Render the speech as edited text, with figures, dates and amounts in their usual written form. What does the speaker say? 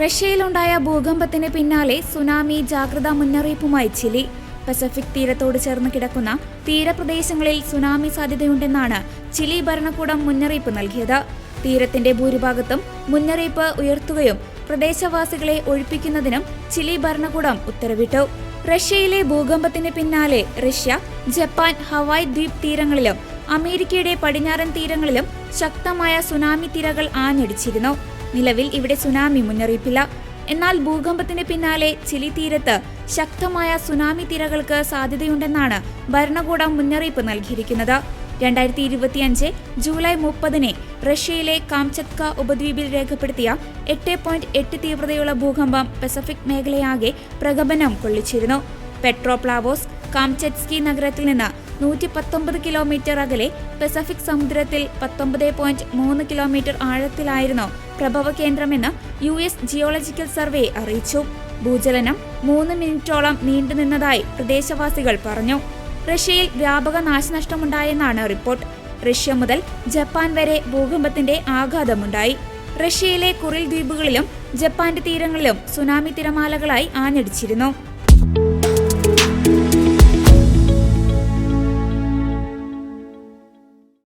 റഷ്യയിലുണ്ടായ ഭൂകമ്പത്തിന് പിന്നാലെ സുനാമി ജാഗ്രതാ മുന്നറിയിപ്പുമായി ചിലി. പസഫിക് തീരത്തോട് ചേർന്ന് കിടക്കുന്ന തീരപ്രദേശങ്ങളിൽ സുനാമി സാധ്യതയുണ്ടെന്നാണ് ചിലി ഭരണകൂടം മുന്നറിയിപ്പ് നൽകിയത്. തീരത്തിന്റെ ഭൂരിഭാഗത്തും മുന്നറിയിപ്പ് ഉയർത്തുകയും പ്രദേശവാസികളെ ഒഴിപ്പിക്കുന്നതിനും ചിലി ഭരണകൂടം ഉത്തരവിട്ടു. റഷ്യയിലെ ഭൂകമ്പത്തിന് പിന്നാലെ റഷ്യ, ജപ്പാൻ, ഹവായ് ദ്വീപ് തീരങ്ങളിലും അമേരിക്കയുടെ പടിഞ്ഞാറൻ തീരങ്ങളിലും ശക്തമായ സുനാമി തിരകൾ ആഞ്ഞടിച്ചിരുന്നു. നിലവിൽ ഇവിടെ സുനാമി മുന്നറിയിപ്പില്ല. എന്നാൽ ഭൂകമ്പത്തിന് പിന്നാലെ ചിലി തീരത്ത് ശക്തമായ സുനാമി തിരകൾക്ക് സാധ്യതയുണ്ടെന്നാണ് ഭരണകൂടം മുന്നറിയിപ്പ് നൽകിയിരിക്കുന്നത്. 2025 ജൂലൈ 30 റഷ്യയിലെ കാംചത്ക ഉപദ്വീപിൽ രേഖപ്പെടുത്തിയ 8.8 തീവ്രതയുള്ള ഭൂകമ്പം പസഫിക് മേഖലയാകെ പ്രകമ്പനം കൊള്ളിച്ചിരുന്നു. പെട്രോപ്ലാവോസ് കാംചത്സ്കി നഗരത്തിൽ നിന്ന് 119 കിലോമീറ്റർ അകലെ പസഫിക് സമുദ്രത്തിൽ 19.3 കിലോമീറ്റർ ആഴത്തിലായിരുന്നു പ്രഭവ കേന്ദ്രമെന്ന് US ജിയോളജിക്കൽ സർവേ അറിയിച്ചു. ഭൂചലനം 3 മിനിറ്റോളം നീണ്ടുനിന്നതായി പ്രദേശവാസികൾ പറഞ്ഞു. റഷ്യയിൽ വ്യാപക നാശനഷ്ടമുണ്ടായെന്നാണ് റിപ്പോർട്ട്. റഷ്യ മുതൽ ജപ്പാൻ വരെ ഭൂകമ്പത്തിന്റെ ആഘാതമുണ്ടായി. റഷ്യയിലെ കുറിൽ ദ്വീപുകളിലും ജപ്പാന്റെ തീരങ്ങളിലും സുനാമി തിരമാലകളായി ആഞ്ഞടിച്ചിരുന്നു.